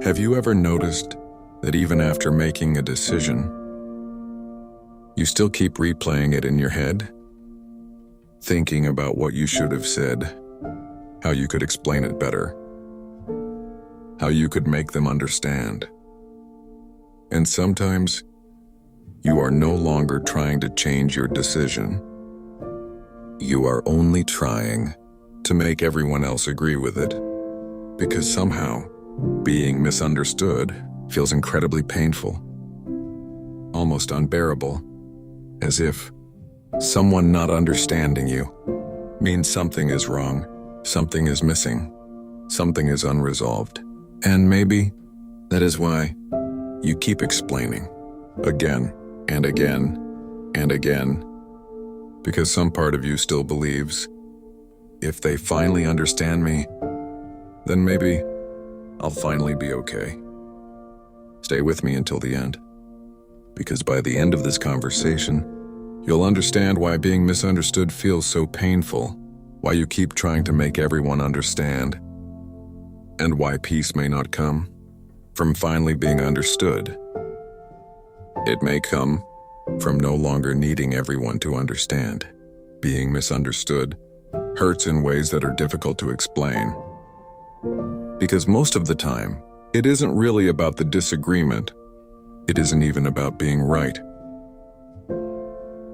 Have you ever noticed that even after making a decision, you still keep replaying it in your head? Thinking about what you should have said, how you could explain it better, how you could make them understand. And sometimes, you are no longer trying to change your decision. You are only trying to make everyone else agree with it, because somehow, being misunderstood feels incredibly painful, almost unbearable, as if someone not understanding you means something is wrong, something is missing, something is unresolved. And maybe that is why you keep explaining again and again and again, because some part of you still believes, if they finally understand me, then maybe I'll finally be okay. Stay with me until the end, because by the end of this conversation, you'll understand why being misunderstood feels so painful, why you keep trying to make everyone understand, and why peace may not come from finally being understood. It may come from no longer needing everyone to understand. Being misunderstood hurts in ways that are difficult to explain. Because most of the time, it isn't really about the disagreement. It isn't even about being right.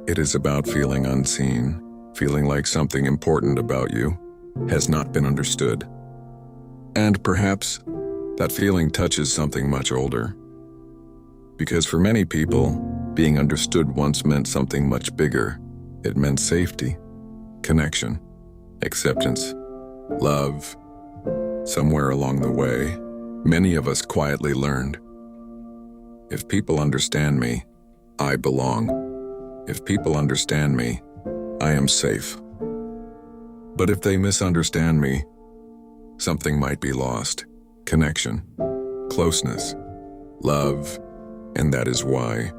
It is about feeling unseen, feeling like something important about you has not been understood. And perhaps that feeling touches something much older. Because for many people, being understood once meant something much bigger. It meant safety, connection, acceptance, love. Somewhere along the way, many of us quietly learned, if people understand me, I belong. If people understand me, I am safe. But if they misunderstand me, something might be lost. Connection, closeness, love, and that is why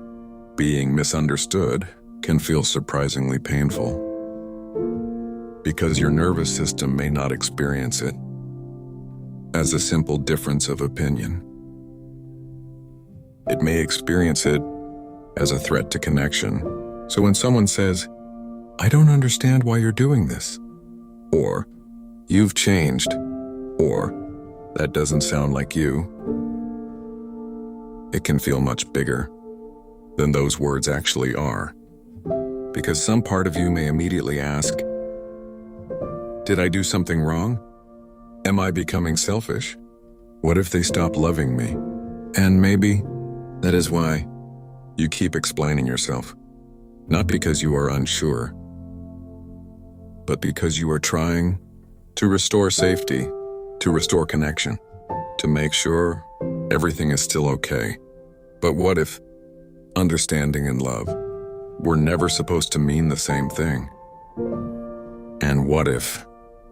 being misunderstood can feel surprisingly painful. Because your nervous system may not experience it as a simple difference of opinion. It may experience it as a threat to connection. So when someone says, I don't understand why you're doing this, or you've changed, or that doesn't sound like you, it can feel much bigger than those words actually are. Because some part of you may immediately ask, did I do something wrong? Am I becoming selfish? What if they stop loving me? And maybe that is why you keep explaining yourself. Not because you are unsure, but because you are trying to restore safety, to restore connection, to make sure everything is still okay. But what if understanding and love were never supposed to mean the same thing? And what if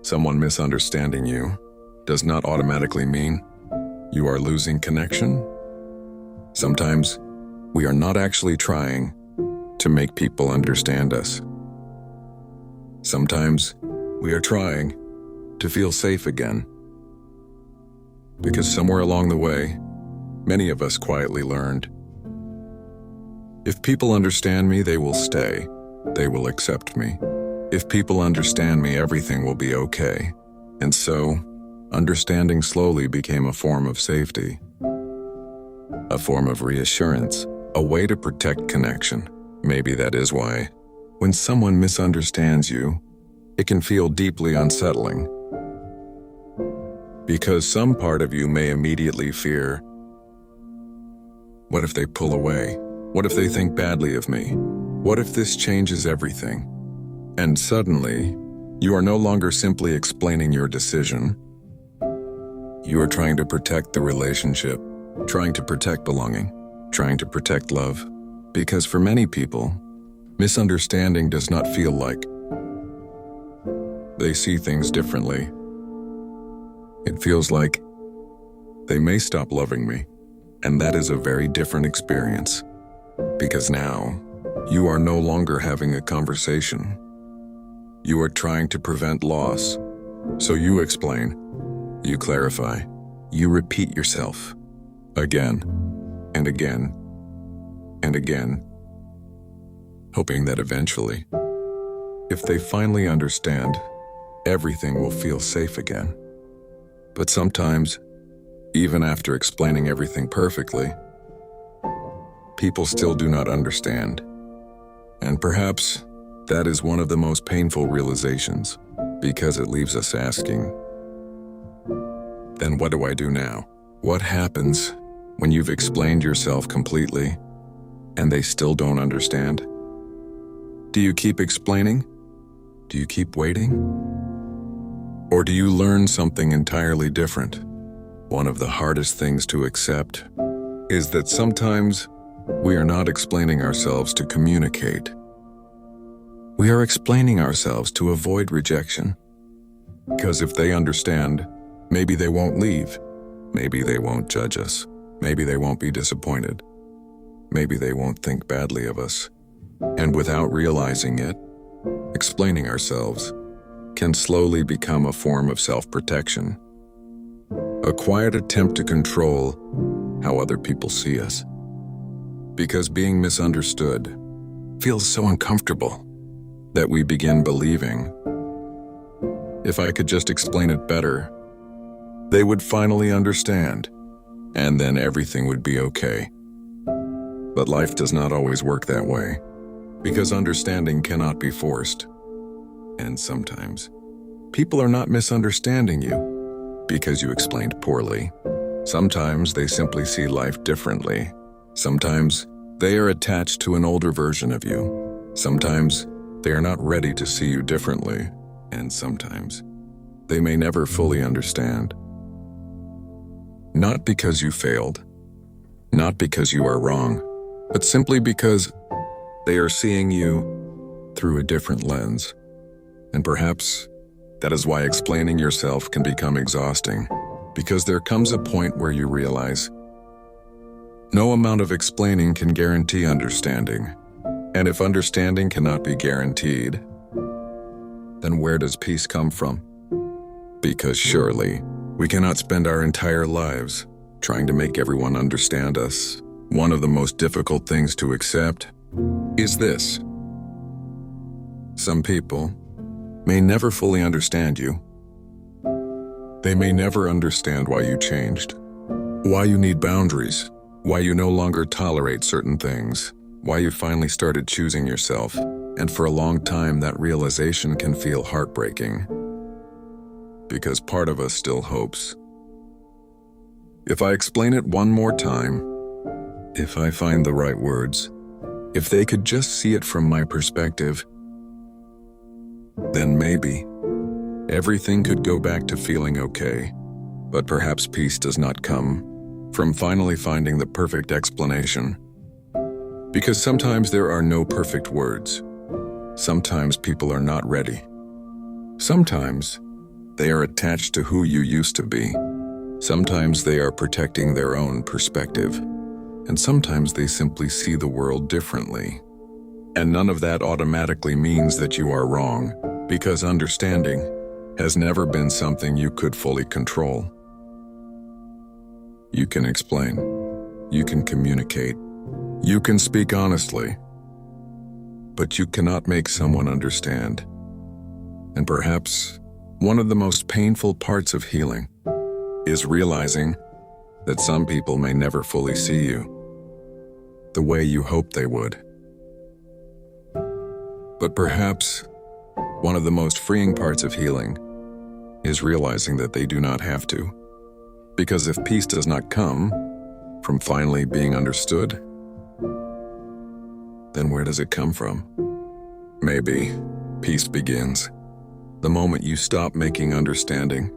someone misunderstanding you does not automatically mean you are losing connection? Sometimes we are not actually trying to make people understand us. Sometimes we are trying to feel safe again. Because somewhere along the way, many of us quietly learned, if people understand me, they will stay. They will accept me. If people understand me, everything will be okay. And so, understanding slowly became a form of safety, a form of reassurance, a way to protect connection. Maybe that is why, when someone misunderstands you, it can feel deeply unsettling. Because some part of you may immediately fear, what if they pull away? What if they think badly of me? What if this changes everything? And suddenly, you are no longer simply explaining your decision. You are trying to protect the relationship, trying to protect belonging, trying to protect love. Because for many people, misunderstanding does not feel like they see things differently. It feels like they may stop loving me, and that is a very different experience. Because now, you are no longer having a conversation. You are trying to prevent loss. So you explain, you clarify, you repeat yourself again and again and again, hoping that eventually, if they finally understand, everything will feel safe again. But sometimes, even after explaining everything perfectly, people still do not understand. And perhaps that is one of the most painful realizations, because it leaves us asking, then what do I do now? What happens when you've explained yourself completely and they still don't understand? Do you keep explaining? Do you keep waiting? Or do you learn something entirely different? One of the hardest things to accept is that sometimes we are not explaining ourselves to communicate. We are explaining ourselves to avoid rejection. Because if they understand, maybe they won't leave. Maybe they won't judge us. Maybe they won't be disappointed. Maybe they won't think badly of us. And without realizing it, explaining ourselves can slowly become a form of self-protection. A quiet attempt to control how other people see us. Because being misunderstood feels so uncomfortable that we begin believing, if I could just explain it better, they would finally understand, and then everything would be okay. But life does not always work that way, because understanding cannot be forced. And sometimes, people are not misunderstanding you because you explained poorly. Sometimes they simply see life differently. Sometimes they are attached to an older version of you. Sometimes they are not ready to see you differently. And sometimes they may never fully understand. Not because you failed, not because you are wrong, but simply because they are seeing you through a different lens. And perhaps that is why explaining yourself can become exhausting, because there comes a point where you realize no amount of explaining can guarantee understanding. And if understanding cannot be guaranteed, then where does peace come from? Because surely we cannot spend our entire lives trying to make everyone understand us. One of the most difficult things to accept is this: some people may never fully understand you. They may never understand why you changed, why you need boundaries, why you no longer tolerate certain things, why you finally started choosing yourself. And for a long time, that realization can feel heartbreaking, because part of us still hopes, if I explain it one more time, if I find the right words, if they could just see it from my perspective, then maybe everything could go back to feeling okay. But perhaps peace does not come from finally finding the perfect explanation. Because sometimes there are no perfect words. Sometimes people are not ready. Sometimes they are attached to who you used to be. Sometimes they are protecting their own perspective. And sometimes they simply see the world differently. And none of that automatically means that you are wrong, because understanding has never been something you could fully control. You can explain. You can communicate. You can speak honestly. But you cannot make someone understand. And perhaps one of the most painful parts of healing is realizing that some people may never fully see you the way you hoped they would. But perhaps one of the most freeing parts of healing is realizing that they do not have to. Because if peace does not come from finally being understood, then where does it come from? Maybe peace begins the moment you stop making understanding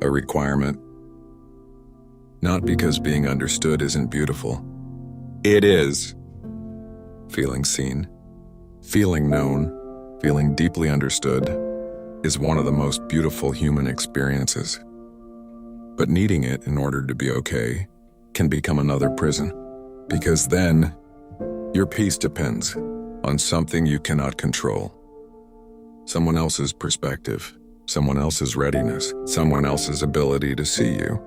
a requirement. Not because being understood isn't beautiful. It is. Feeling seen, feeling known, feeling deeply understood is one of the most beautiful human experiences. But needing it in order to be okay can become another prison, because then your peace depends on something you cannot control. Someone else's perspective, someone else's readiness, someone else's ability to see you.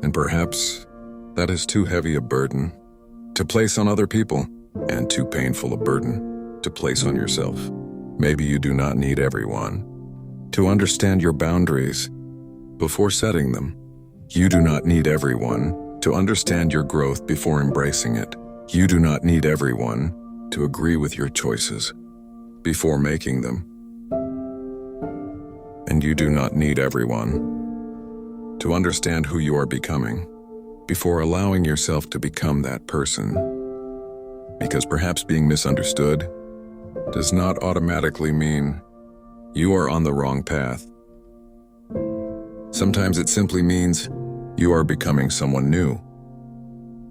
And perhaps that is too heavy a burden to place on other people, and too painful a burden to place on yourself. Maybe you do not need everyone to understand your boundaries before setting them. You do not need everyone to understand your growth before embracing it. You do not need everyone to agree with your choices before making them. And you do not need everyone to understand who you are becoming before allowing yourself to become that person. Because perhaps being misunderstood does not automatically mean you are on the wrong path. Sometimes it simply means you are becoming someone new.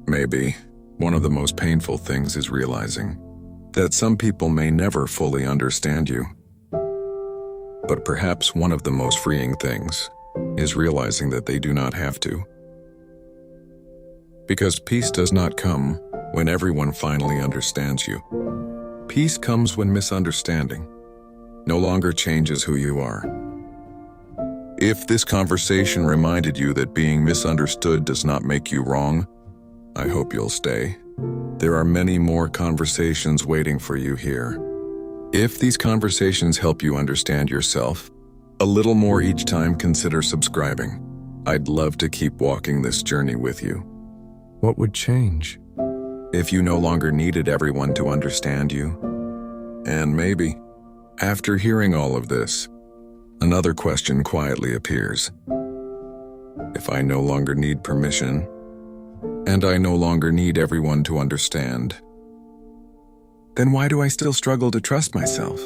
Maybe one of the most painful things is realizing that some people may never fully understand you. But perhaps one of the most freeing things is realizing that they do not have to. Because peace does not come when everyone finally understands you. Peace comes when misunderstanding no longer changes who you are. If this conversation reminded you that being misunderstood does not make you wrong, I hope you'll stay. There are many more conversations waiting for you here. If these conversations help you understand yourself a little more each time, consider subscribing. I'd love to keep walking this journey with you. What would change if you no longer needed everyone to understand you? And maybe, after hearing all of this, another question quietly appears. If I no longer need permission, and I no longer need everyone to understand, then why do I still struggle to trust myself?